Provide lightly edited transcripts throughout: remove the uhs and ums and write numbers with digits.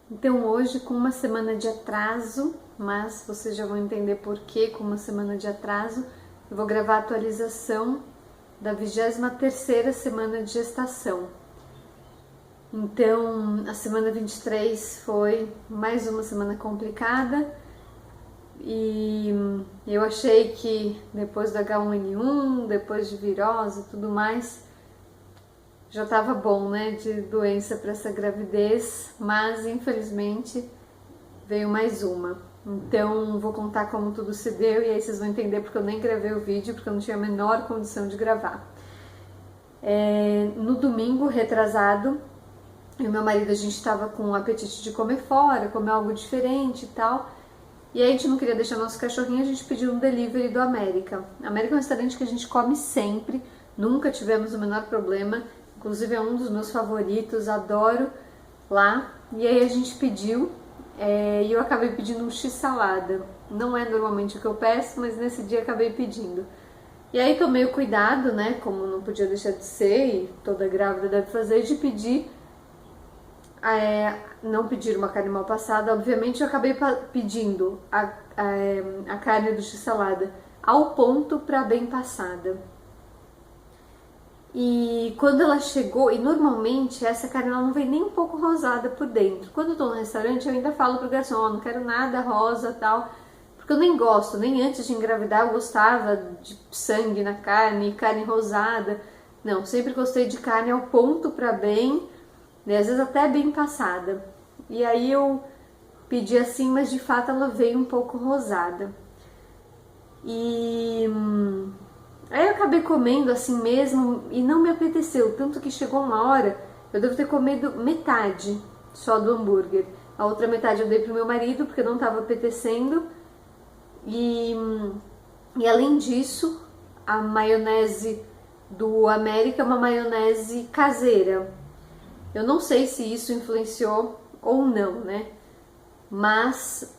Então hoje com uma semana de atraso, mas vocês já vão entender por que com uma semana de atraso, eu vou gravar a atualização da 23ª semana de gestação. Então a semana 23 foi mais uma semana complicada e eu achei que depois do H1N1, depois de virose e tudo mais, já estava bom, né, de doença para essa gravidez, mas infelizmente veio mais uma. Então vou contar como tudo se deu e aí vocês vão entender porque eu nem gravei o vídeo, porque eu não tinha a menor condição de gravar. No domingo retrasado, eu e meu marido, a gente estava com o apetite de comer fora, comer algo diferente e tal. E aí a gente não queria deixar nosso cachorrinho, a gente pediu um delivery do América. América é um restaurante que a gente come sempre, nunca tivemos o menor problema. Inclusive é um dos meus favoritos, adoro lá. E aí a gente pediu e eu acabei pedindo um x-salada. Não é normalmente o que eu peço, mas nesse dia acabei pedindo. E aí tomei o cuidado, né, como não podia deixar de ser, e toda grávida deve fazer, de pedir, não pedir uma carne mal passada. Obviamente eu acabei pedindo a carne do x-salada ao ponto para bem passada. E quando ela chegou, e normalmente essa carne ela não vem nem um pouco rosada por dentro. Quando eu tô no restaurante eu ainda falo pro garçom, não quero nada rosa tal, porque eu nem gosto, nem antes de engravidar eu gostava de sangue na carne, carne rosada. Não, sempre gostei de carne ao ponto para bem, né, às vezes até bem passada. E aí eu pedi assim, mas de fato ela veio um pouco rosada. Aí eu acabei comendo assim mesmo e não me apeteceu, tanto que chegou uma hora, eu devo ter comido metade só do hambúrguer. A outra metade eu dei pro meu marido porque não estava apetecendo. E além disso, a maionese do América é uma maionese caseira. Eu não sei se isso influenciou ou não, né? Mas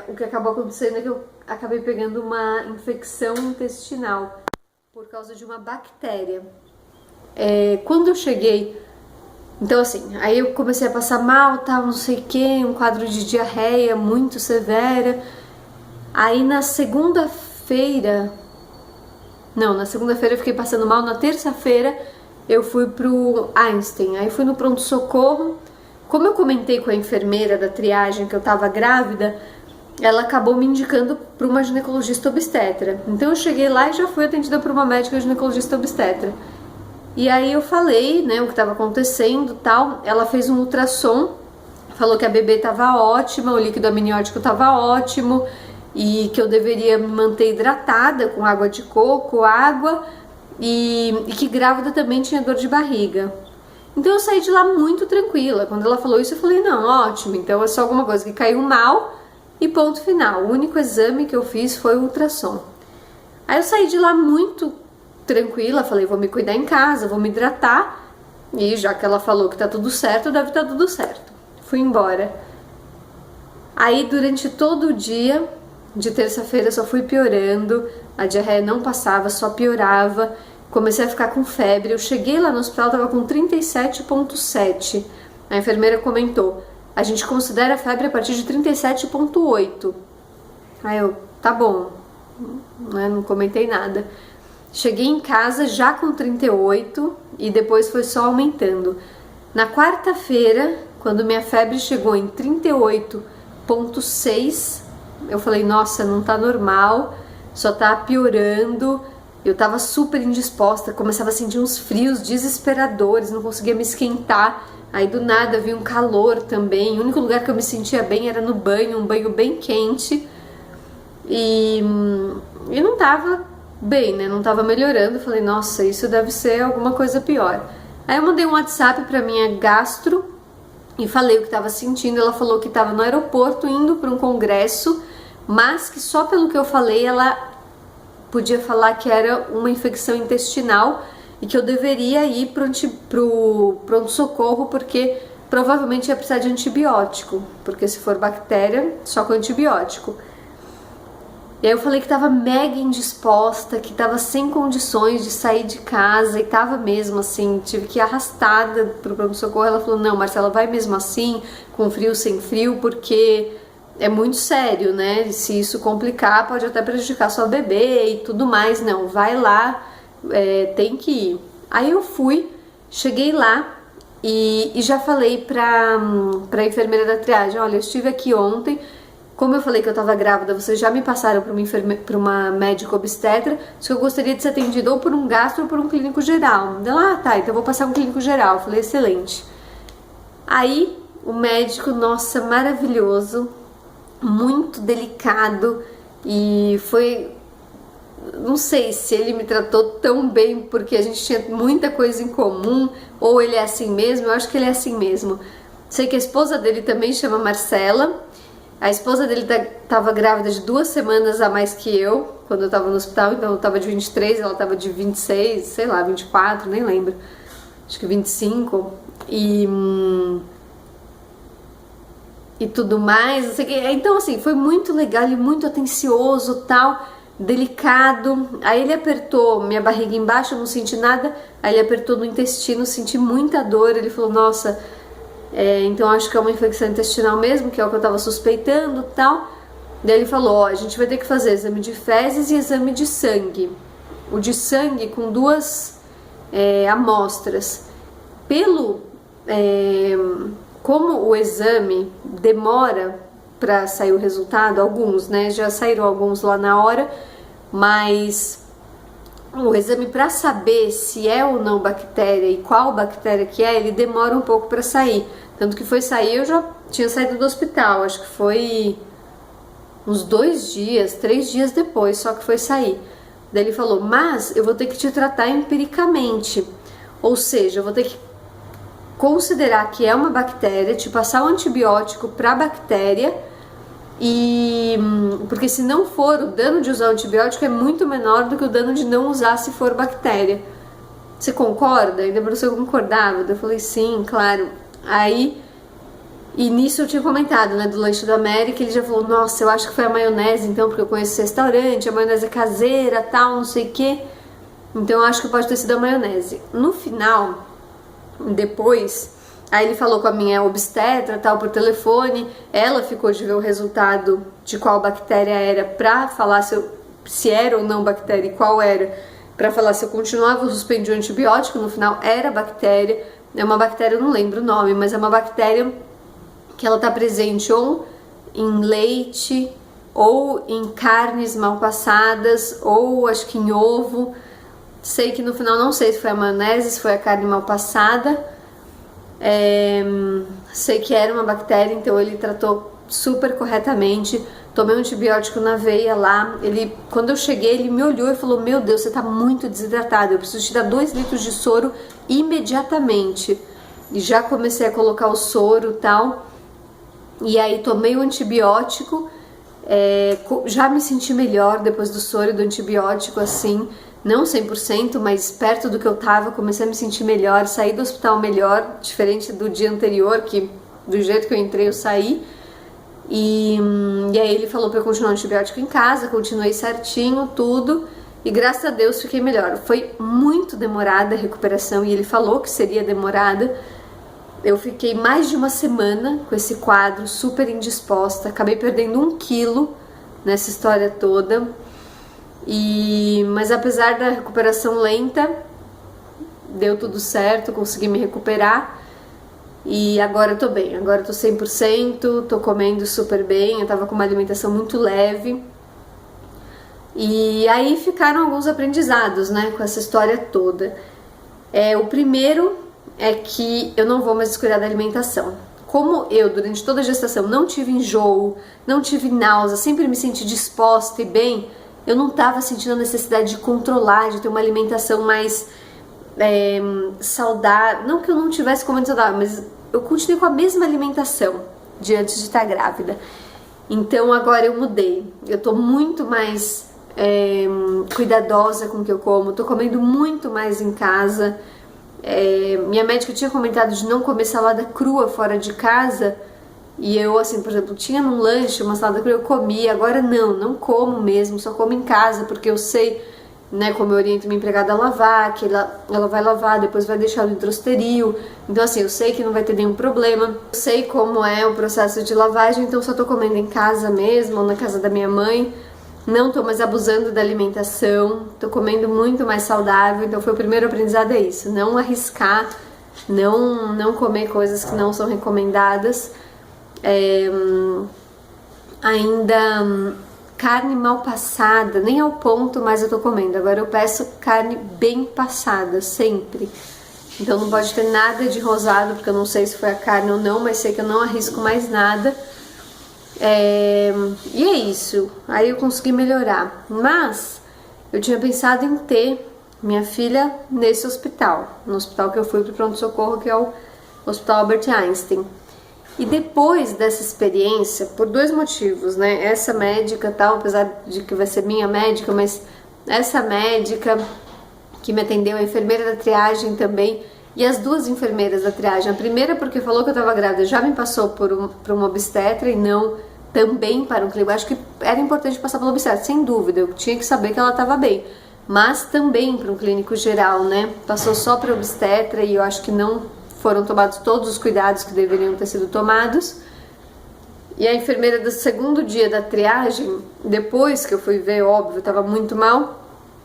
o que acabou acontecendo é que eu acabei pegando uma infecção intestinal por causa de uma bactéria. Quando eu cheguei, então assim, aí eu comecei a passar mal, tal, não sei o que, um quadro de diarreia muito severa. Aí na segunda-feira eu fiquei passando mal, na terça-feira eu fui pro Einstein, aí fui no pronto-socorro. Como eu comentei com a enfermeira da triagem que eu tava grávida, ela acabou me indicando para uma ginecologista obstetra. Então eu cheguei lá e já fui atendida por uma médica ginecologista obstetra. E aí eu falei, né, o que estava acontecendo, tal. Ela fez um ultrassom, falou que a bebê estava ótima, o líquido amniótico estava ótimo e que eu deveria me manter hidratada com água de coco, água e que grávida também tinha dor de barriga. Então eu saí de lá muito tranquila. Quando ela falou isso eu falei, não, ótimo, então é só alguma coisa que caiu mal. E ponto final, o único exame que eu fiz foi o ultrassom. Aí eu saí de lá muito tranquila, falei, vou me cuidar em casa, vou me hidratar. E já que ela falou que tá tudo certo, deve estar tudo certo. Fui embora. Aí durante todo o dia, de terça-feira só fui piorando, a diarreia não passava, só piorava. Comecei a ficar com febre, eu cheguei lá no hospital, tava com 37,7. A enfermeira comentou, a gente considera a febre a partir de 37,8. Aí eu, tá bom, né, não comentei nada. Cheguei em casa já com 38 e depois foi só aumentando. Na quarta-feira, quando minha febre chegou em 38,6, eu falei, nossa, não tá normal, só tá piorando. Eu tava super indisposta, começava a sentir uns frios desesperadores, não conseguia me esquentar. Aí do nada vi um calor também. O único lugar que eu me sentia bem era no banho, um banho bem quente. E não tava bem, né? Não tava melhorando. Falei, nossa, isso deve ser alguma coisa pior. Aí eu mandei um WhatsApp pra minha gastro e falei o que tava sentindo. Ela falou que tava no aeroporto indo para um congresso, mas que só pelo que eu falei ela podia falar que era uma infecção intestinal e que eu deveria ir pro pronto-socorro porque provavelmente ia precisar de antibiótico, porque se for bactéria, só com antibiótico. E aí eu falei que tava mega indisposta, que tava sem condições de sair de casa, e tava mesmo assim, tive que ir arrastada pro pronto-socorro. Ela falou, não, Marcela, vai mesmo assim, com frio, sem frio, porque é muito sério, né? Se isso complicar, pode até prejudicar sua bebê e tudo mais. Não, vai lá, tem que ir. Aí eu fui, cheguei lá e já falei pra enfermeira da triagem, olha, eu estive aqui ontem, como eu falei que eu tava grávida, vocês já me passaram pra uma médica obstetra, disse que eu gostaria de ser atendida ou por um gastro ou por um clínico geral. Ela, tá, então eu vou passar um clínico geral. Eu falei, excelente. Aí o médico, nossa, maravilhoso, muito delicado, e foi, não sei se ele me tratou tão bem porque a gente tinha muita coisa em comum, ou ele é assim mesmo. Eu acho que ele é assim mesmo. Sei que a esposa dele também chama Marcela. A esposa dele tava grávida de 2 semanas a mais que eu, quando eu tava no hospital, então eu tava de 23, ela tava de 26, sei lá, 24, nem lembro, acho que 25, e tudo mais, não sei o que. Então assim, foi muito legal, ele muito atencioso, tal, delicado. Aí ele apertou minha barriga embaixo, eu não senti nada, aí ele apertou no intestino, senti muita dor. Ele falou, nossa, então acho que é uma infecção intestinal mesmo, que é o que eu tava suspeitando, tal. Daí ele falou, ó, a gente vai ter que fazer exame de fezes e exame de sangue. O de sangue com 2 amostras. Como o exame demora para sair o resultado, alguns, né, já saíram alguns lá na hora, mas o exame para saber se é ou não bactéria e qual bactéria que ele demora um pouco para sair. Tanto que foi sair, eu já tinha saído do hospital, acho que foi uns 2 dias, 3 dias depois, só que foi sair. Daí ele falou, mas eu vou ter que te tratar empiricamente, ou seja, eu vou ter que considerar que é uma bactéria, te passar um antibiótico para a bactéria, porque se não for, o dano de usar o antibiótico é muito menor do que o dano de não usar se for bactéria. Você concorda? Ainda para você concordava? Eu falei, sim, claro. Aí, e nisso eu tinha comentado, né, do lanche do América, ele já falou, nossa, eu acho que foi a maionese, então, porque eu conheço esse restaurante, a maionese é caseira, tal, não sei o que, então eu acho que pode ter sido a maionese. No final, depois, aí ele falou com a minha obstetra, tal, por telefone, ela ficou de ver o resultado de qual bactéria era pra falar se era ou não bactéria e qual era, pra falar se eu continuava ou suspendi o antibiótico. No final era bactéria, é uma bactéria, eu não lembro o nome, mas é uma bactéria que ela tá presente ou em leite, ou em carnes mal passadas, ou acho que em ovo. Sei que no final não sei se foi a maionese, se foi a carne mal passada. Sei que era uma bactéria, então ele tratou super corretamente. Tomei um antibiótico na veia lá. Quando eu cheguei, ele me olhou e falou, meu Deus, você tá muito desidratada, eu preciso te dar 2 litros de soro imediatamente. E já comecei a colocar o soro e tal. E aí tomei o antibiótico, já me senti melhor depois do soro e do antibiótico, assim, não 100%, mas perto do que eu tava. Comecei a me sentir melhor, saí do hospital melhor, diferente do dia anterior, que do jeito que eu entrei eu saí. E aí ele falou pra eu continuar o antibiótico em casa, continuei certinho, tudo, e graças a Deus fiquei melhor. Foi muito demorada a recuperação, e ele falou que seria demorada. Eu fiquei mais de 1 semana com esse quadro, super indisposta, acabei perdendo 1 quilo nessa história toda. Mas apesar da recuperação lenta, deu tudo certo, consegui me recuperar. E agora eu tô bem, agora eu tô 100%, tô comendo super bem, eu tava com uma alimentação muito leve. E aí ficaram alguns aprendizados, né, com essa história toda. O primeiro é que eu não vou mais descuidar da alimentação. Como eu, durante toda a gestação, não tive enjoo, não tive náusea, sempre me senti disposta e bem, eu não tava sentindo a necessidade de controlar, de ter uma alimentação mais saudável. Não que eu não tivesse comendo saudável, mas eu continuei com a mesma alimentação de antes de estar grávida. Então agora eu mudei, eu tô muito mais cuidadosa com o que eu como, tô comendo muito mais em casa. Minha médica tinha comentado de não comer salada crua fora de casa, E eu, assim, por exemplo, tinha num lanche uma salada que eu comia, agora não como mesmo, só como em casa, porque eu sei, né, como eu oriento minha empregada a lavar, que ela vai lavar, depois vai deixar no hidrosteril. Então, assim, eu sei que não vai ter nenhum problema. Eu sei como é o processo de lavagem, então só tô comendo em casa mesmo, ou na casa da minha mãe. Não tô mais abusando da alimentação, tô comendo muito mais saudável. Então foi o primeiro aprendizado, é isso, não arriscar, não comer coisas que não são recomendadas. Ainda carne mal passada, nem ao ponto, mas eu tô comendo. Agora eu peço carne bem passada, sempre. Então não pode ter nada de rosado, porque eu não sei se foi a carne ou não, mas sei que eu não arrisco mais nada. E é isso. Aí eu consegui melhorar. Mas eu tinha pensado em ter minha filha nesse hospital, no hospital que eu fui pro pronto-socorro, que é o Hospital Albert Einstein. E depois dessa experiência, por dois motivos, né? Essa médica tal, apesar de que vai ser minha médica, mas essa médica que me atendeu, a enfermeira da triagem também, e as duas enfermeiras da triagem. A primeira porque falou que eu estava grávida, já me passou por uma obstetra e não também para um clínico. Acho que era importante passar pela obstetra, sem dúvida, eu tinha que saber que ela estava bem. Mas também para um clínico geral, né? Passou só para obstetra e eu acho que não foram tomados todos os cuidados que deveriam ter sido tomados. E a enfermeira do segundo dia da triagem, depois que eu fui ver, óbvio, eu estava muito mal,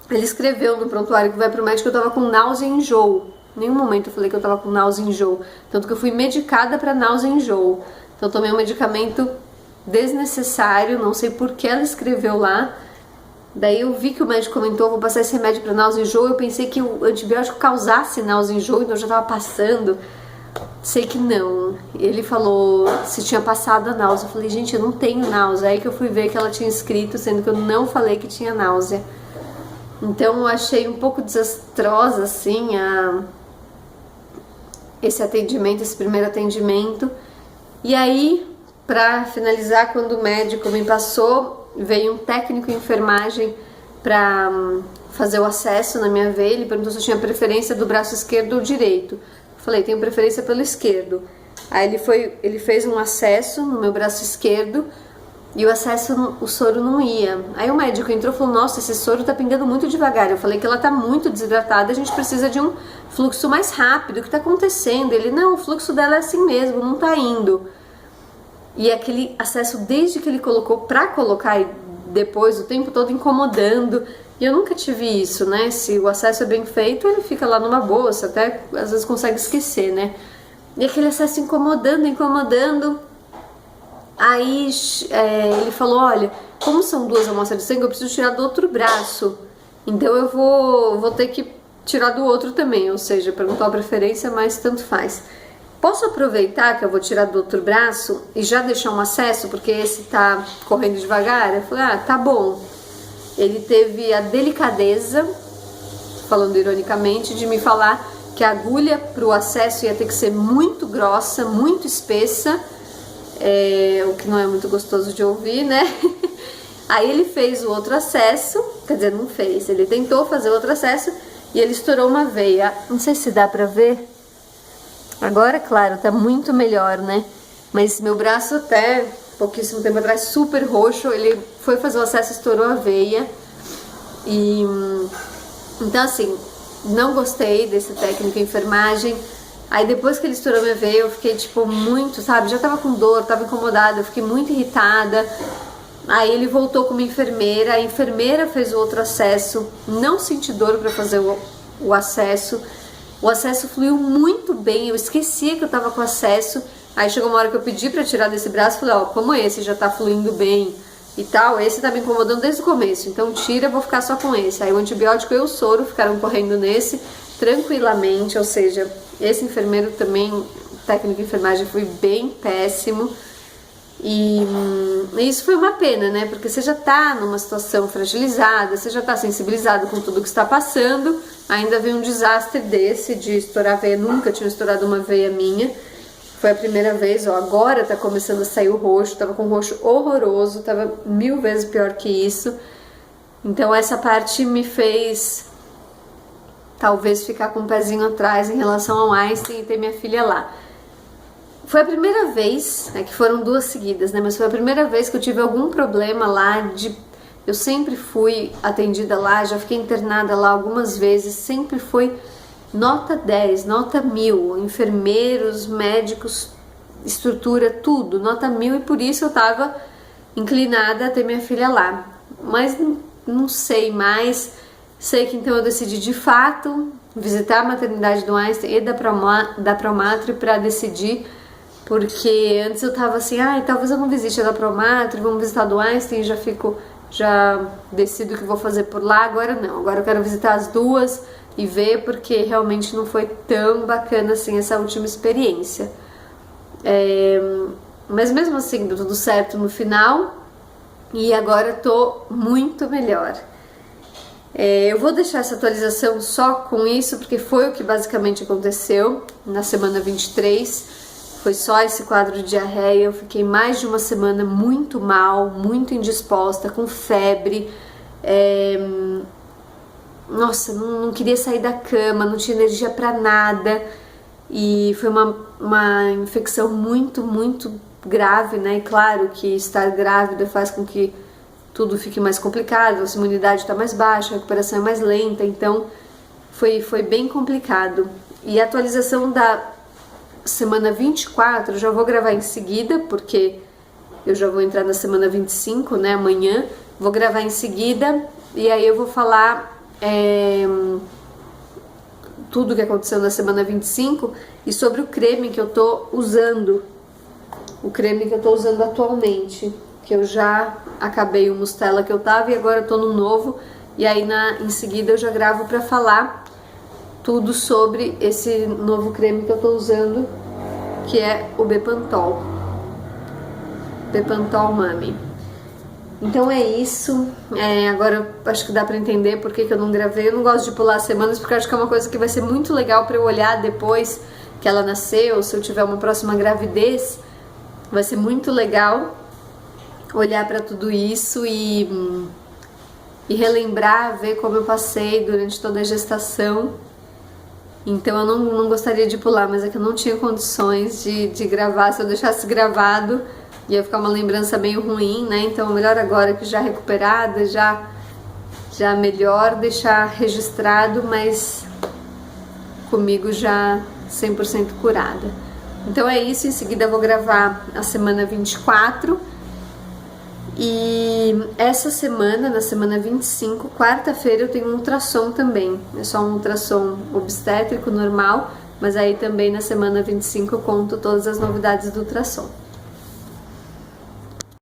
ele escreveu no prontuário que vai pro médico que eu estava com náusea e enjoo. Em nenhum momento eu falei que eu estava com náusea e enjoo. Tanto que eu fui medicada para náusea e enjoo. Então eu tomei um medicamento desnecessário, não sei por que ela escreveu lá. Daí eu vi que o médico comentou, vou passar esse remédio para náusea e enjoo. Eu pensei que o antibiótico causasse náusea e enjoo, então eu já estava passando. Sei que não. Ele falou se tinha passado a náusea. Eu falei, gente, eu não tenho náusea. Aí que eu fui ver que ela tinha escrito, sendo que eu não falei que tinha náusea. Então eu achei um pouco desastrosa, assim, esse atendimento, esse primeiro atendimento. E aí, pra finalizar, quando o médico me passou, veio um técnico em enfermagem para fazer o acesso na minha veia. Ele perguntou se eu tinha preferência do braço esquerdo ou direito. Eu falei, tenho preferência pelo esquerdo. Aí ele fez um acesso no meu braço esquerdo e o soro não ia. Aí o médico entrou e falou, nossa, esse soro tá pingando muito devagar. Eu falei que ela tá muito desidratada, a gente precisa de um fluxo mais rápido. O que tá acontecendo? Ele, não, o fluxo dela é assim mesmo, não tá indo. E aquele acesso, desde que ele colocou pra colocar e depois o tempo todo incomodando. E eu nunca tive isso, né? Se o acesso é bem feito, ele fica lá numa boa, você até às vezes consegue esquecer, né? E aquele acesso incomodando. Aí ele falou, olha, como são duas amostras de sangue, eu preciso tirar do outro braço. Então eu vou ter que tirar do outro também. Ou seja, perguntou a preferência, mas tanto faz. Posso aproveitar que eu vou tirar do outro braço e já deixar um acesso, porque esse tá correndo devagar? Eu falei, tá bom. Ele teve a delicadeza, falando ironicamente, de me falar que a agulha pro acesso ia ter que ser muito grossa, muito espessa, o que não é muito gostoso de ouvir, né? Aí ele fez o outro acesso, quer dizer, não fez, ele tentou fazer o outro acesso e ele estourou uma veia. Não sei se dá pra ver. Agora, claro, tá muito melhor, né? Mas meu braço até pouquíssimo tempo atrás, super roxo, ele foi fazer o acesso e estourou a veia. E então, assim, não gostei desse técnico em enfermagem. Aí depois que ele estourou minha veia, eu fiquei, tipo, muito, sabe? Já tava com dor, tava incomodada, eu fiquei muito irritada. Aí ele voltou com uma enfermeira, a enfermeira fez o outro acesso, não senti dor pra fazer o acesso. O acesso fluiu muito bem, eu esquecia que eu tava com acesso. Aí chegou uma hora que eu pedi pra tirar desse braço, falei, como esse já tá fluindo bem e tal, esse tá me incomodando desde o começo, então tira, eu vou ficar só com esse. Aí o antibiótico e o soro ficaram correndo nesse, tranquilamente, ou seja, esse enfermeiro também, técnico de enfermagem, foi bem péssimo. E isso foi uma pena, né? Porque você já tá numa situação fragilizada, você já tá sensibilizado com tudo que está passando, ainda veio um desastre desse de estourar a veia. Nunca tinha estourado uma veia minha, foi a primeira vez. Agora tá começando a sair o roxo, tava com um roxo horroroso, tava 1000 vezes pior que isso. Então essa parte me fez talvez ficar com um pezinho atrás em relação ao Einstein e ter minha filha lá. Foi a primeira vez, que foram 2 seguidas, né? Mas foi a primeira vez que eu tive algum problema lá eu sempre fui atendida lá, já fiquei internada lá algumas vezes, sempre foi nota 10, nota 1000, enfermeiros, médicos, estrutura, tudo, nota 1000, e por isso eu tava inclinada a ter minha filha lá. Mas não sei mais, sei que então eu decidi de fato visitar a maternidade do Einstein e da Promatri para decidir, porque antes eu tava assim, talvez eu não visite a da Promatri, vamos visitar a do Einstein, já decido o que vou fazer por lá. Agora não, agora eu quero visitar as duas e ver, porque realmente não foi tão bacana assim essa última experiência. Mas mesmo assim deu tudo certo no final e agora tô muito melhor. Eu vou deixar essa atualização só com isso, porque foi o que basicamente aconteceu na semana 23. Foi só esse quadro de diarreia. Eu fiquei mais de uma semana muito mal, muito indisposta, com febre. Nossa, não queria sair da cama, não tinha energia pra nada. E foi uma infecção muito, muito grave, né? E claro que estar grávida faz com que tudo fique mais complicado, a sua imunidade está mais baixa, a recuperação é mais lenta, então foi bem complicado. E a atualização da semana 24 eu já vou gravar em seguida, porque eu já vou entrar na semana 25, né, amanhã, vou gravar em seguida, e aí eu vou falar tudo o que aconteceu na semana 25 e sobre o creme que eu tô usando, atualmente, que eu já acabei o Mustela que eu tava e agora eu tô no novo, e aí em seguida eu já gravo pra falar tudo sobre esse novo creme que eu tô usando, que é o Bepantol Mami. Então é isso. Agora eu acho que dá pra entender por que eu não gravei. Eu não gosto de pular semanas, porque eu acho que é uma coisa que vai ser muito legal pra eu olhar depois que ela nasceu, se eu tiver uma próxima gravidez, vai ser muito legal olhar pra tudo isso e relembrar, ver como eu passei durante toda a gestação. Então eu não gostaria de pular, mas é que eu não tinha condições de gravar. Se eu deixasse gravado, ia ficar uma lembrança meio ruim, né? Então melhor agora que já recuperada, já melhor deixar registrado, mas comigo já 100% curada. Então é isso, em seguida eu vou gravar a semana 24. E essa semana, na semana 25, quarta-feira, eu tenho um ultrassom também. É só um ultrassom obstétrico normal, mas aí também na semana 25 eu conto todas as novidades do ultrassom.